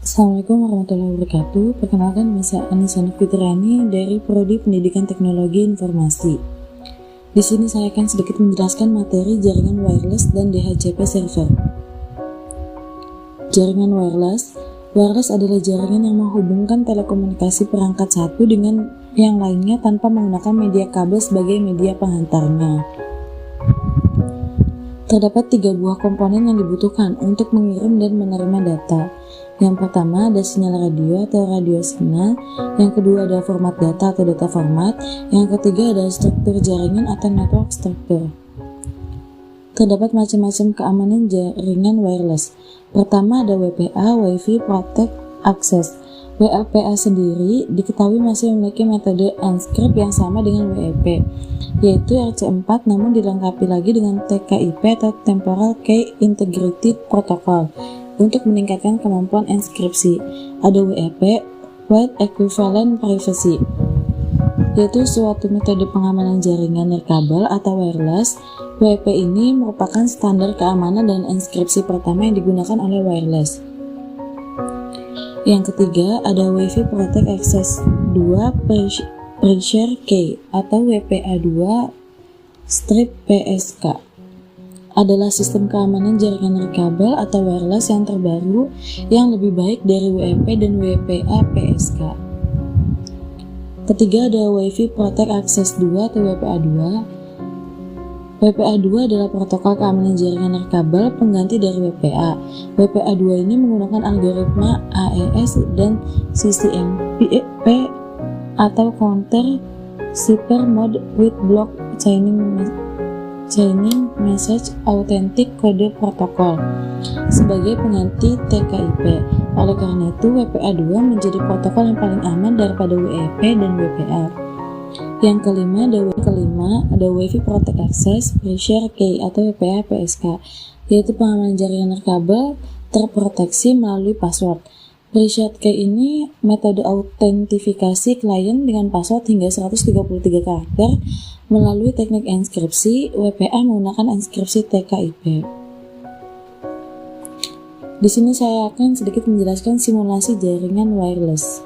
Assalamualaikum warahmatullahi wabarakatuh. Perkenalkan, saya Anissa Fitriani dari Prodi Pendidikan Teknologi Informasi. Di sini saya akan sedikit menjelaskan materi jaringan wireless dan DHCP server. Jaringan wireless adalah jaringan yang menghubungkan telekomunikasi perangkat satu dengan yang lainnya tanpa menggunakan media kabel sebagai media penghantarnya. Terdapat 3 buah komponen yang dibutuhkan untuk mengirim dan menerima data. Yang pertama ada sinyal radio atau radio signal, yang kedua ada format data atau data format, yang ketiga ada struktur jaringan atau network structure. Terdapat macam-macam keamanan jaringan wireless. Pertama ada WPA, Wi-Fi Protect Access. WPA sendiri diketahui masih memiliki metode encrypt yang sama dengan WEP, yaitu RC4, namun dilengkapi lagi dengan TKIP atau Temporal Key Integrity Protocol untuk meningkatkan kemampuan enskripsi. Ada WEP, Wide Equivalent Privacy, yaitu suatu metode pengamanan jaringan nirkabel atau wireless. WEP ini merupakan standar keamanan dan enskripsi pertama yang digunakan oleh wireless. Yang ketiga ada Wi-Fi Protect Access 2 Pressure Key atau WPA2 strip PSK. Adalah sistem keamanan jaringan nirkabel atau wireless yang terbaru yang lebih baik dari WEP dan WPA PSK. Ketiga ada Wi-Fi Protect Access 2 atau WPA2. WPA2 adalah protokol keamanan jaringan nirkabel pengganti dari WPA. WPA2 ini menggunakan algoritma AES dan CCMP atau Counter Cipher Mode with Block Chaining Message Authentic Code Protocol sebagai pengganti TKIP. Oleh karena itu, WPA2 menjadi protokol yang paling aman daripada WEP dan WPA. Yang kelima ada Wi-Fi Protect Access Pressure Key atau WPA PSK, yaitu pengamanan jaringan nirkabel terproteksi melalui password. Pressure Key ini metode autentifikasi klien dengan password hingga 133 karakter melalui teknik enskripsi. WPA menggunakan enskripsi TKIP. Di sini saya akan sedikit menjelaskan simulasi jaringan wireless.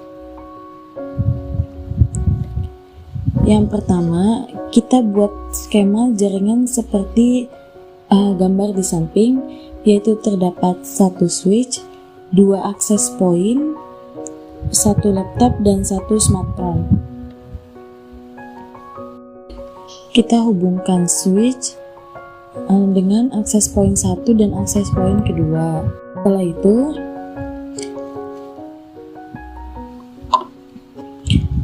Yang pertama, kita buat skema jaringan seperti gambar di samping, yaitu terdapat 1 switch, 2 access point, 1 laptop, dan 1 smartphone. Kita hubungkan switch dengan access point 1 dan access point kedua. Setelah itu,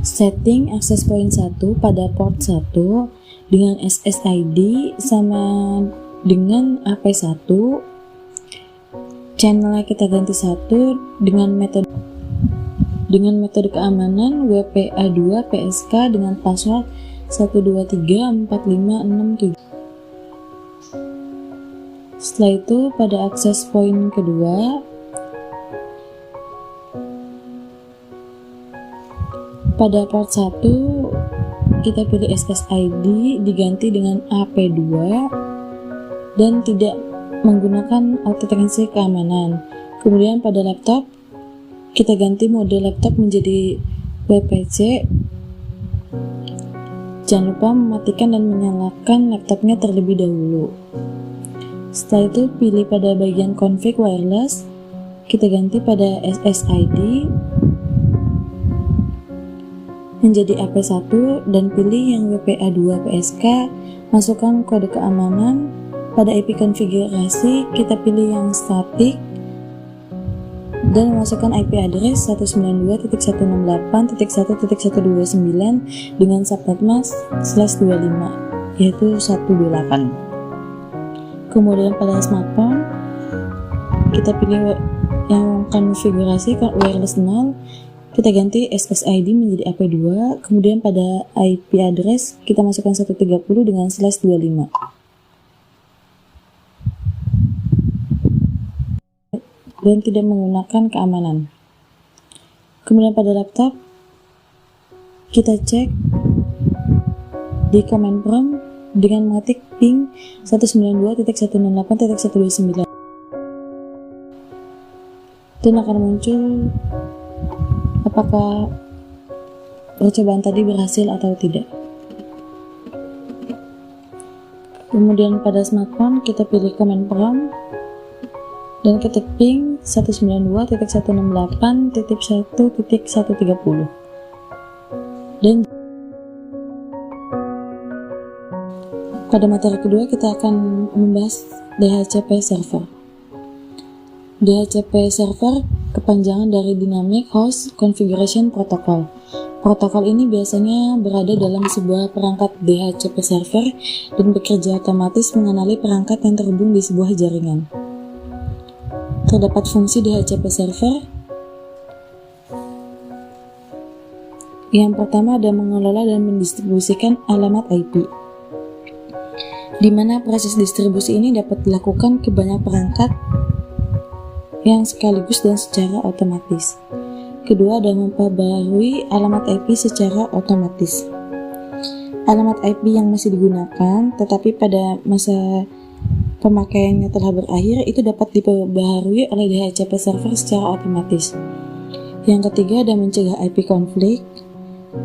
setting access point 1 pada port 1 dengan SSID sama dengan AP1. Channelnya kita ganti 1 dengan metode keamanan WPA2 PSK dengan password 1234567. Setelah itu pada access point kedua, pada port 1 kita pilih SSID diganti dengan AP2 dan tidak menggunakan autentikasi keamanan. Kemudian pada laptop kita ganti mode laptop menjadi WPC. Jangan lupa mematikan dan menyalakan laptopnya terlebih dahulu. Setelah itu pilih pada bagian config wireless, kita ganti pada SSID menjadi AP1 dan pilih yang WPA2 PSK. Masukkan kode keamanan. Pada IP konfigurasi kita pilih yang static dan masukkan IP address 192.168.1.129 dengan subnet mask /25, yaitu 128. Kemudian pada smartphone kita pilih yang konfigurasi wireless 0, kita ganti SSID menjadi AP2. Kemudian pada IP address kita masukkan 130 dengan /25 dan tidak menggunakan keamanan. Kemudian pada laptop kita cek di command prompt dengan mengetik ping 192.168.129. dan akan muncul apakah percobaan tadi berhasil atau tidak. Kemudian pada smartphone kita pilih command prompt dan ketik ping 192.168.1.130. Dan pada materi kedua kita akan membahas DHCP server. DHCP server kepanjangan dari Dynamic Host Configuration Protocol. Protokol ini biasanya berada dalam sebuah perangkat DHCP server dan bekerja otomatis mengenali perangkat yang terhubung di sebuah jaringan. Terdapat fungsi DHCP server. Yang pertama ada mengelola dan mendistribusikan alamat IP, di mana proses distribusi ini dapat dilakukan ke banyak perangkat yang sekaligus dan secara otomatis. Kedua, ada memperbarui alamat IP secara otomatis. Alamat IP yang masih digunakan, tetapi pada masa pemakaiannya telah berakhir, itu dapat diperbarui oleh DHCP server secara otomatis. Yang ketiga, ada mencegah IP konflik.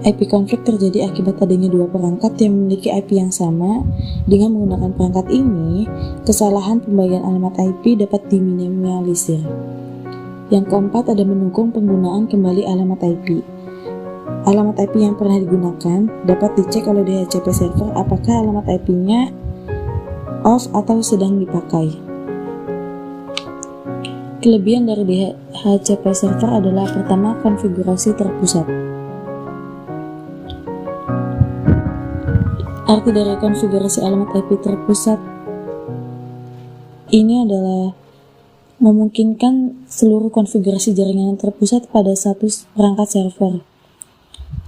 IP konflik terjadi akibat adanya dua perangkat yang memiliki IP yang sama. Dengan menggunakan perangkat ini, kesalahan pembagian alamat IP dapat diminimalisir. Yang keempat, ada mendukung penggunaan kembali alamat IP. Alamat IP yang pernah digunakan dapat dicek oleh DHCP server apakah alamat IP-nya off atau sedang dipakai. Kelebihan dari DHCP server adalah pertama, konfigurasi terpusat. Arti dari konfigurasi alamat IP terpusat ini adalah memungkinkan seluruh konfigurasi jaringan terpusat pada satu perangkat server.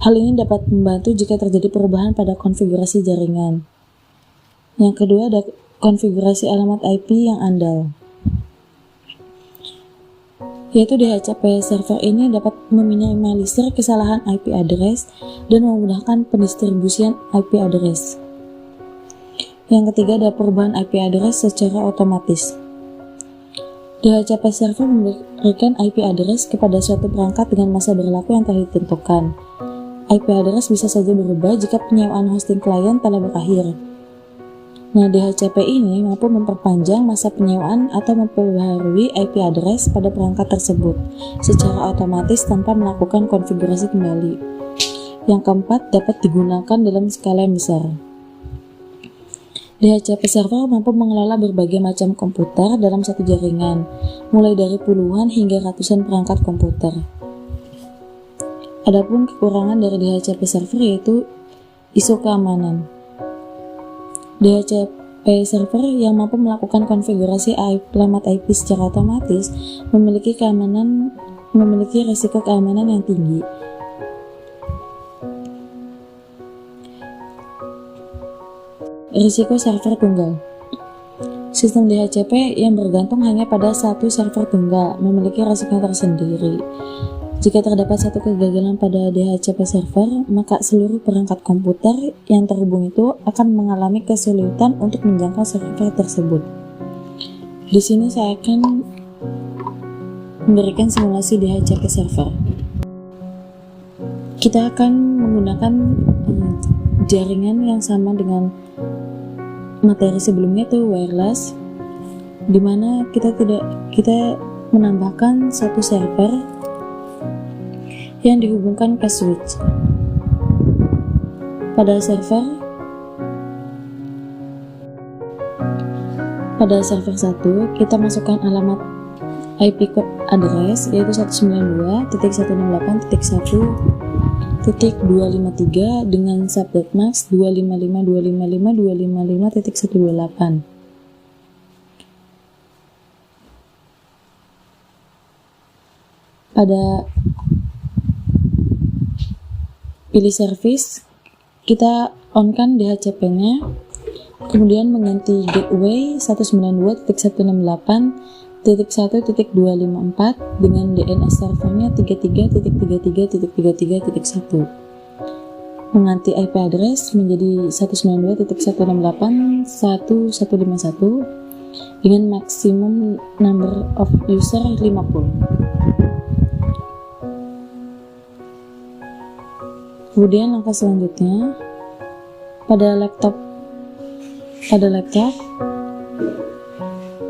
Hal ini dapat membantu jika terjadi perubahan pada konfigurasi jaringan. Yang kedua, ada konfigurasi alamat IP yang andal, yaitu DHCP server ini dapat meminimalisir kesalahan IP address dan memudahkan pendistribusian IP address. Yang ketiga, ada perubahan IP address secara otomatis. DHCP server memberikan IP address kepada suatu perangkat dengan masa berlaku yang telah ditentukan. IP address bisa saja berubah jika penyewaan hosting klien telah berakhir. Nah, DHCP ini mampu memperpanjang masa penyewaan atau memperbaharui IP address pada perangkat tersebut secara otomatis tanpa melakukan konfigurasi kembali. Yang keempat, dapat digunakan dalam skala yang besar. DHCP server mampu mengelola berbagai macam komputer dalam satu jaringan, mulai dari puluhan hingga ratusan perangkat komputer. Adapun kekurangan dari DHCP server yaitu isu keamanan. DHCP server yang mampu melakukan konfigurasi alamat IP secara otomatis memiliki risiko keamanan yang tinggi. Risiko server tunggal. Sistem DHCP yang bergantung hanya pada satu server tunggal memiliki risiko tersendiri. Jika terdapat satu kegagalan pada DHCP server, maka seluruh perangkat komputer yang terhubung itu akan mengalami kesulitan untuk menjangkau server tersebut. Di sini saya akan memberikan simulasi DHCP server. Kita akan menggunakan jaringan yang sama dengan materi sebelumnya, itu wireless, dimana kita menambahkan satu server yang dihubungkan ke switch. Pada server 1 kita masukkan alamat IP address yaitu 192.168.1.253 dengan subnet mask 255.255.255.128. Pada pilih service, kita on-kan DHCP-nya, kemudian mengganti gateway 192.168.1.254 dengan DNS servernya 33.33.33.1, mengganti IP address menjadi 192.168.1.151 dengan maksimum number of user 50. Kemudian langkah selanjutnya, pada laptop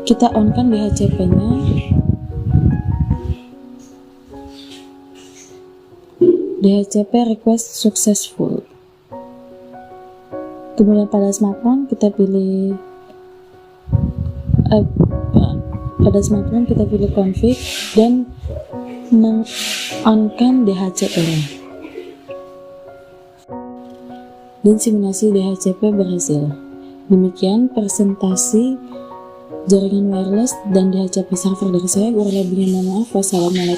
kita on-kan DHCP-nya. DHCP request successful. Kemudian pada smartphone kita pilih config dan on-kan DHCP-nya. Dan simulasi DHCP berhasil. Demikian presentasi jaringan wireless dan DHCP server dari saya. Kurang lebihnya mohon maaf. Wassalamualaikum.